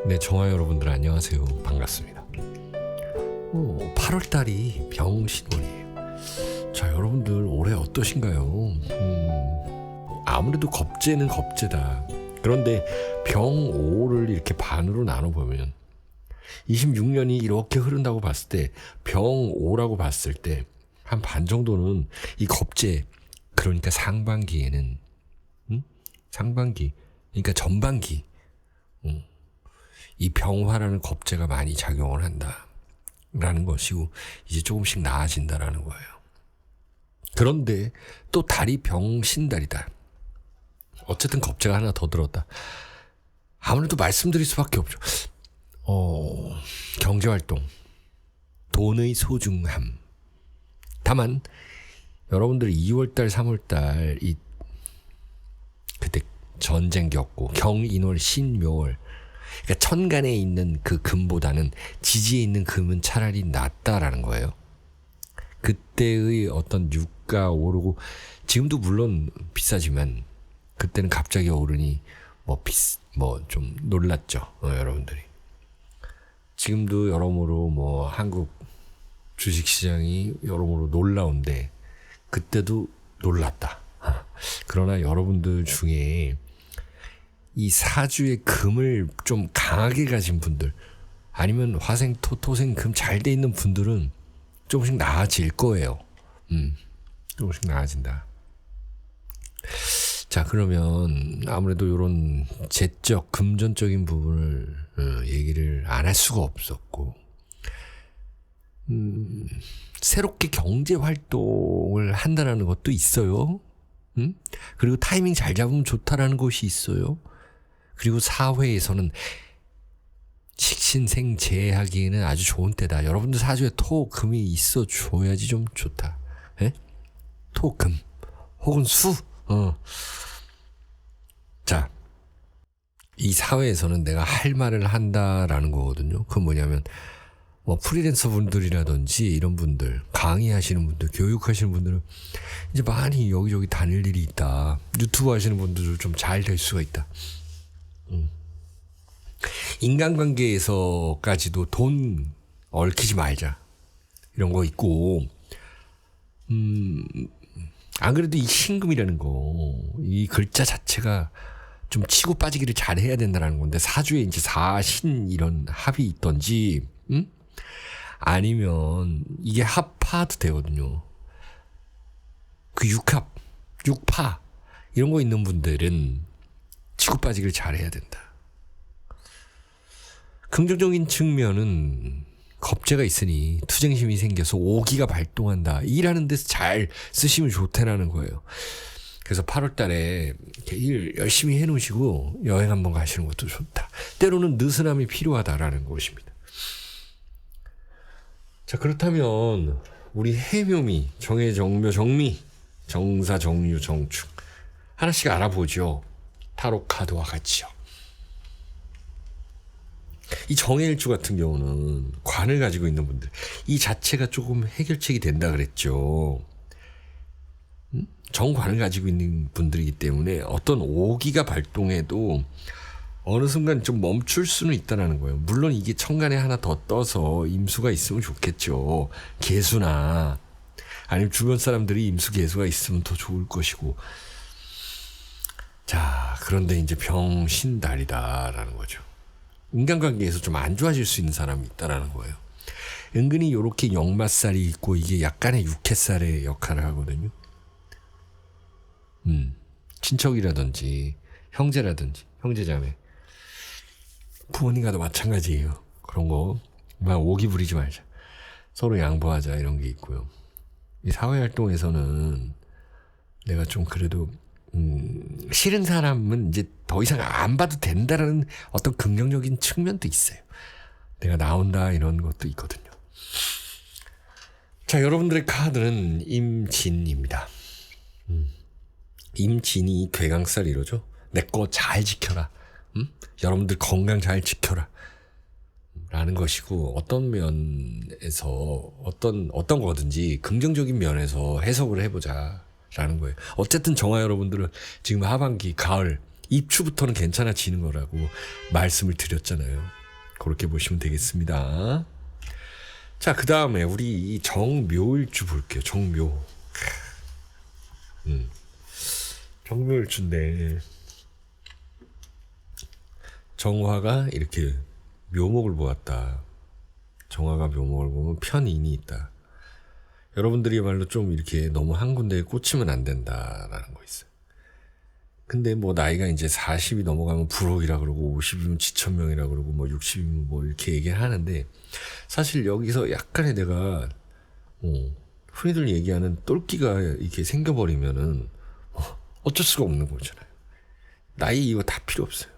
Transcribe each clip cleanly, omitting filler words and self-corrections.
네, 정화 여러분들 안녕하세요. 반갑습니다. 8월달이 병신월이에요. 자, 여러분들 올해 어떠신가요? 아무래도 겁재는 겁재다. 그런데 병오를 이렇게 반으로 나눠보면 26년이 이렇게 흐른다고 봤을 때 병오라고 봤을 때 한 반 정도는 이 겁재, 그러니까 상반기에는 상반기, 그러니까 전반기 이 병화라는 겁재가 많이 작용을 한다라는 것이고 이제 조금씩 나아진다라는 거예요. 그런데 또 달이 병신달이다. 어쨌든 겁재가 하나 더 들었다. 아무래도 말씀드릴 수밖에 없죠. 경제활동, 돈의 소중함. 다만 여러분들 2월달, 3월달 그때 전쟁 겪고 경인월, 신묘월, 그러니까 천간에 있는 그 금보다는 지지에 있는 금은 차라리 낫다라는 거예요. 그때의 어떤 유가 오르고 지금도 물론 비싸지만 그때는 갑자기 오르니 좀 놀랐죠. 여러분들이. 지금도 여러모로 한국 주식시장이 여러모로 놀라운데 그때도 놀랐다. 그러나 여러분들 중에 이 사주의 금을 좀 강하게 가진 분들, 아니면 화생, 토생, 금 잘 돼 있는 분들은 조금씩 나아질 거예요. 조금씩 나아진다. 자, 그러면 아무래도 이런 재적, 금전적인 부분을 얘기를 안 할 수가 없었고, 새롭게 경제 활동을 한다는 것도 있어요. 그리고 타이밍 잘 잡으면 좋다라는 것이 있어요. 그리고 사회에서는 식신생재하기에는 아주 좋은 때다. 여러분들 사주에 토, 금이 있어 줘야지 좀 좋다. 에? 토, 금 혹은 수. 자, 이 사회에서는 내가 할 말을 한다라는 거거든요. 그건 뭐냐면 프리랜서 분들이라든지 이런 분들, 강의하시는 분들, 교육하시는 분들은 이제 많이 여기저기 다닐 일이 있다. 유튜브 하시는 분들도 좀 잘 될 수가 있다. 인간관계에서까지도 돈 얽히지 말자, 이런 거 있고, 안 그래도 이 신금이라는 거, 이 글자 자체가 좀 치고 빠지기를 잘 해야 된다는 건데, 사주에 이제 사신 이런 합이 있던지, 아니면 이게 합파도 되거든요. 그 육파 이런 거 있는 분들은 치고 빠지기를 잘 해야 된다. 긍정적인 측면은 겁재가 있으니 투쟁심이 생겨서 오기가 발동한다. 일하는 데서 잘 쓰시면 좋다라는 거예요. 그래서 8월 달에 일 열심히 해놓으시고 여행 한번 가시는 것도 좋다. 때로는 느슨함이 필요하다라는 것입니다. 자, 그렇다면 우리 해묘미, 정해, 정묘, 정미, 정사, 정유, 정축 하나씩 알아보죠. 타로 카드와 같이요. 이 정해일주 같은 경우는 관을 가지고 있는 분들, 이 자체가 조금 해결책이 된다 그랬죠. 정관을 가지고 있는 분들이기 때문에 어떤 오기가 발동해도 어느 순간 좀 멈출 수는 있다는 거예요. 물론 이게 천간에 하나 더 떠서 임수가 있으면 좋겠죠. 개수나 아니면 주변 사람들이 임수 개수가 있으면 더 좋을 것이고. 자, 그런데 이제 병신달이다라는 거죠. 인간관계에서 좀 안 좋아질 수 있는 사람이 있다라는 거예요. 은근히 이렇게 역마살이 있고 이게 약간의 육해살의 역할을 하거든요. 친척이라든지 형제라든지 형제자매, 부모님과도 마찬가지예요. 그런 거 막 오기 부리지 말자, 서로 양보하자, 이런 게 있고요. 이 사회활동에서는 내가 좀 그래도 싫은 사람은 이제 더 이상 안 봐도 된다라는 어떤 긍정적인 측면도 있어요. 내가 나온다, 이런 것도 있거든요. 자, 여러분들의 카드는 임진입니다. 임진이 괴강살이로죠. 내 거 잘 지켜라. 여러분들 건강 잘 지켜라. 라는 것이고, 어떤 면에서 어떤 거든지 긍정적인 면에서 해석을 해보자 라는 거예요. 어쨌든 정화 여러분들은 지금 하반기, 가을 입추부터는 괜찮아지는 거라고 말씀을 드렸잖아요. 그렇게 보시면 되겠습니다. 자, 그 다음에 우리 정묘일주 볼게요. 정묘. 정묘일주인데 정화가 이렇게 묘목을 보았다. 정화가 묘목을 보면 편인이 있다. 여러분들이야말로 좀 이렇게 너무 한 군데에 꽂히면 안 된다라는 거 있어요. 근데 뭐 나이가 이제 40이 넘어가면 불혹이라 그러고 50이면 지천명이라 그러고 뭐 60이면 뭐 이렇게 얘기를 하는데 사실 여기서 약간의 내가 흔히들 얘기하는 똘끼가 이렇게 생겨버리면은 어쩔 수가 없는 거잖아요. 나이 이거 다 필요 없어요.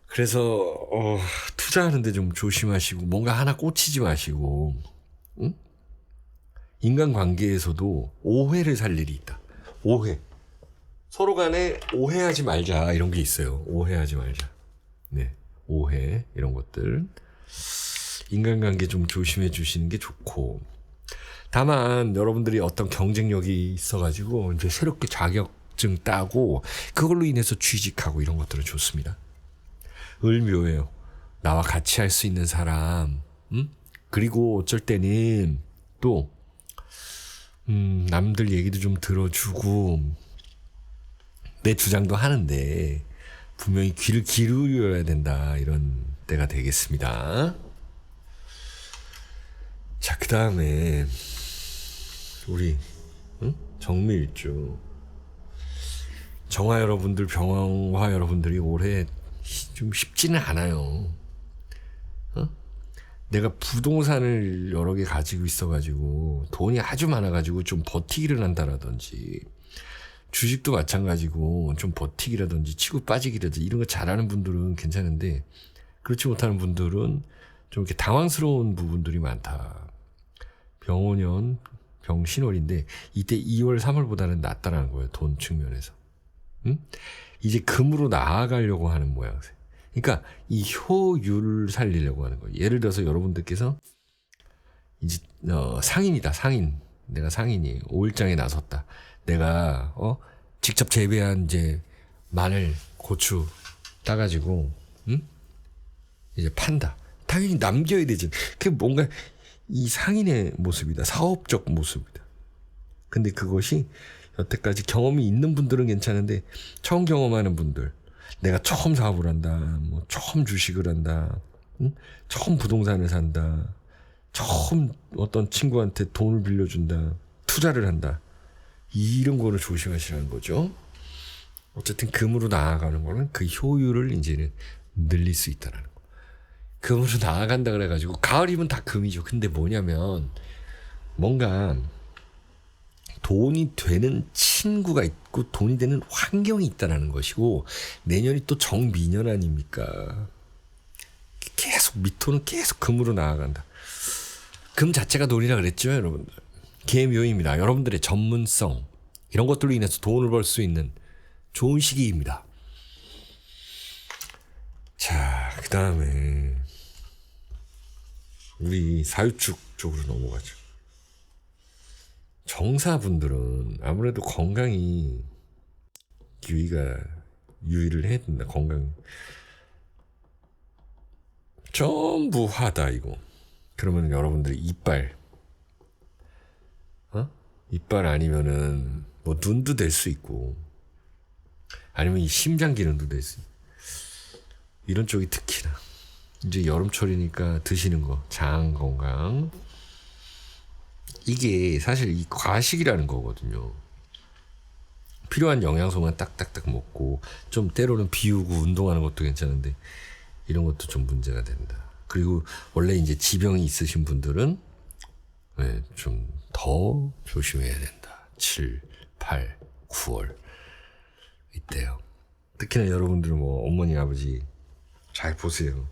그래서 투자하는데 좀 조심하시고 뭔가 하나 꽂히지 마시고 인간관계에서도 오해를 살 일이 있다. 오해. 서로 간에 오해하지 말자 이런 게 있어요. 오해하지 말자. 네, 오해 이런 것들. 인간관계 좀 조심해 주시는 게 좋고 다만 여러분들이 어떤 경쟁력이 있어가지고 이제 새롭게 자격증 따고 그걸로 인해서 취직하고 이런 것들은 좋습니다. 을묘예요. 나와 같이 할 수 있는 사람, 그리고 어쩔 때는 또 남들 얘기도 좀 들어주고 내 주장도 하는데 분명히 귀를 기울여야 된다 이런 때가 되겠습니다. 자, 그 다음에 우리 정밀일주 정화 여러분들, 병화 여러분들이 올해 좀 쉽지는 않아요. 내가 부동산을 여러 개 가지고 있어가지고 돈이 아주 많아가지고 좀 버티기를 한다라든지 주식도 마찬가지고 좀 버티기라든지 치고 빠지기라든지 이런 거 잘하는 분들은 괜찮은데 그렇지 못하는 분들은 좀 이렇게 당황스러운 부분들이 많다. 병오년, 병신월인데 이때 2월, 3월보다는 낫다라는 거예요. 돈 측면에서. 이제 금으로 나아가려고 하는 모양새. 그러니까 이 효율을 살리려고 하는 거예요. 예를 들어서 여러분들께서 이제 상인이다. 상인. 내가 상인이 5일장에 나섰다. 내가 직접 재배한 이제 마늘, 고추 따가지고 이제 판다. 당연히 남겨야 되지. 그게 뭔가 이 상인의 모습이다. 사업적 모습이다. 근데 그것이 여태까지 경험이 있는 분들은 괜찮은데 처음 경험하는 분들, 내가 처음 사업을 한다, 뭐 처음 주식을 한다, 처음 부동산을 산다, 처음 어떤 친구한테 돈을 빌려준다, 투자를 한다, 이런 거를 조심하시라는 거죠. 어쨌든 금으로 나아가는 거는 그 효율을 이제는 늘릴 수 있다는 거. 금으로 나아간다 그래가지고 가을이면 다 금이죠. 근데 뭐냐면 뭔가 돈이 되는 친구가 있고 돈이 되는 환경이 있다는 것이고 내년이 또 정미년 아닙니까? 계속 미토는 계속 금으로 나아간다. 금 자체가 돈이라 그랬죠, 여러분들. 계묘입니다. 여러분들의 전문성 이런 것들로 인해서 돈을 벌 수 있는 좋은 시기입니다. 자, 그 다음에 우리 사유축 쪽으로 넘어가죠. 정사분들은 아무래도 건강이 유의를 해야 된다. 건강 전부 화다 이거. 그러면 여러분들이 이빨 아니면은 뭐 눈도 될 수 있고 아니면 이 심장 기능도 될 수 있고 이런 쪽이 특히나 이제 여름철이니까 드시는 거 장 건강 이게 사실 이 과식이라는 거거든요. 필요한 영양소만 딱딱딱 먹고 좀 때로는 비우고 운동하는 것도 괜찮은데 이런 것도 좀 문제가 된다. 그리고 원래 이제 지병이 있으신 분들은 좀 더 조심해야 된다. 7, 8, 9월 이때요. 특히나 여러분들은 뭐 어머니 아버지 잘 보세요.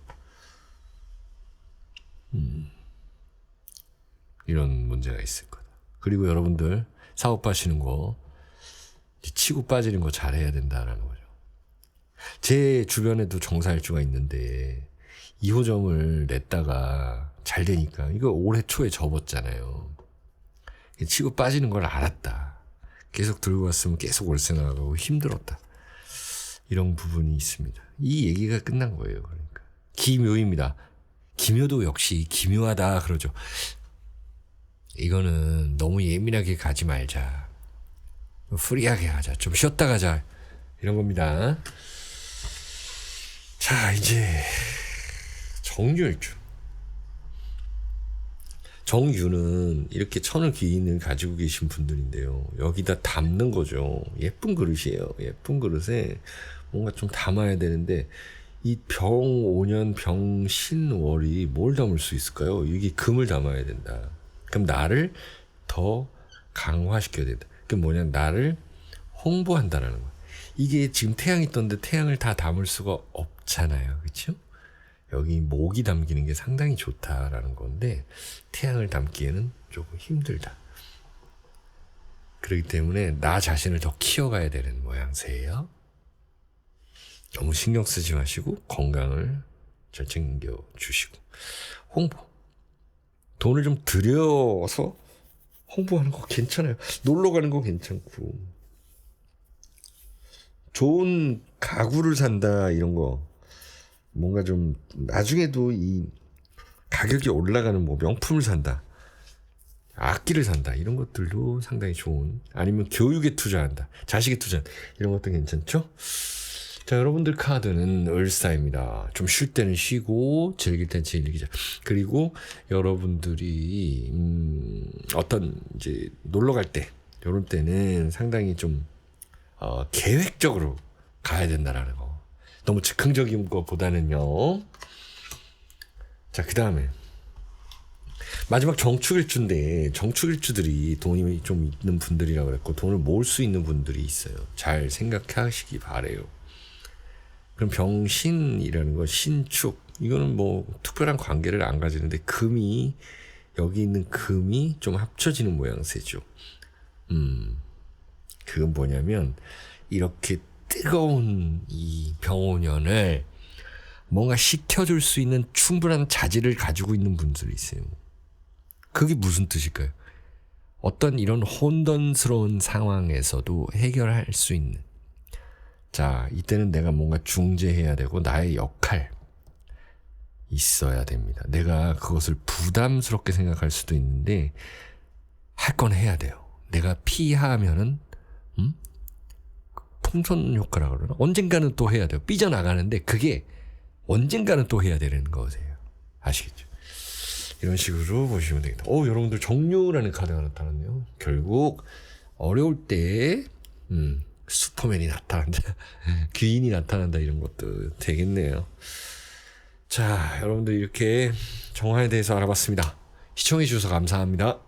이런 문제가 있을 거다. 그리고 여러분들 사업하시는 거 치고 빠지는 거 잘해야 된다라는 거죠. 제 주변에도 정사일주가 있는데 2호점을 냈다가 잘 되니까 이거 올해 초에 접었잖아요. 치고 빠지는 걸 알았다. 계속 들고 왔으면 계속 월세 나가고 힘들었다. 이런 부분이 있습니다. 이 얘기가 끝난 거예요. 그러니까 기묘입니다. 기묘도 역시 기묘하다 그러죠. 이거는 너무 예민하게 가지 말자. 프리하게 하자. 좀 쉬었다 가자. 이런 겁니다. 자, 이제 정유일주. 정유는 이렇게 천을 기인을 가지고 계신 분들인데요. 여기다 담는 거죠. 예쁜 그릇이에요. 예쁜 그릇에 뭔가 좀 담아야 되는데 이 병오년 병신월이 뭘 담을 수 있을까요? 이게 금을 담아야 된다. 그럼 나를 더 강화시켜야 된다. 그게 뭐냐, 나를 홍보한다라는 거야. 이게 지금 태양이 떴는데 태양을 다 담을 수가 없잖아요. 그렇죠? 여기 목이 담기는 게 상당히 좋다라는 건데 태양을 담기에는 조금 힘들다. 그렇기 때문에 나 자신을 더 키워가야 되는 모양새예요. 너무 신경 쓰지 마시고 건강을 잘 챙겨주시고 홍보. 돈을 좀 들여서 홍보하는 거 괜찮아요. 놀러 가는 거 괜찮고 좋은 가구를 산다 이런 거 뭔가 좀 나중에도 이 가격이 올라가는 뭐 명품을 산다, 악기를 산다 이런 것들도 상당히 좋은, 아니면 교육에 투자한다, 자식에 투자한다 이런 것도 괜찮죠? 자, 여러분들 카드는 을사입니다. 좀 쉴 때는 쉬고 즐길 때는 즐기자. 그리고 여러분들이 어떤 이제 놀러 갈 때 이런 때는 상당히 좀 계획적으로 가야 된다라는 거. 너무 즉흥적인 것보다는요. 자, 그 다음에 마지막 정축일주인데 정축일주들이 돈이 좀 있는 분들이라고 그랬고 돈을 모을 수 있는 분들이 있어요. 잘 생각하시기 바래요. 그럼 병신이라는 건 신축, 이거는 뭐 특별한 관계를 안 가지는데 금이, 여기 있는 금이 좀 합쳐지는 모양새죠. 그건 뭐냐면 이렇게 뜨거운 이 병오년을 뭔가 식혀줄 수 있는 충분한 자질을 가지고 있는 분들이 있어요. 그게 무슨 뜻일까요? 어떤 이런 혼돈스러운 상황에서도 해결할 수 있는, 자, 이때는 내가 뭔가 중재해야 되고 나의 역할 있어야 됩니다. 내가 그것을 부담스럽게 생각할 수도 있는데 할 건 해야 돼요. 내가 피하면은 풍선 효과라 그러나? 언젠가는 또 해야 돼요. 삐져나가는데 그게 언젠가는 또 해야 되는 거세요. 아시겠죠? 이런 식으로 보시면 되겠다. 여러분들 정유라는 카드가 나타났네요. 결국 어려울 때 슈퍼맨이 나타난다, 귀인이 나타난다 이런 것도 되겠네요. 자, 여러분들 이렇게 정화에 대해서 알아봤습니다. 시청해 주셔서 감사합니다.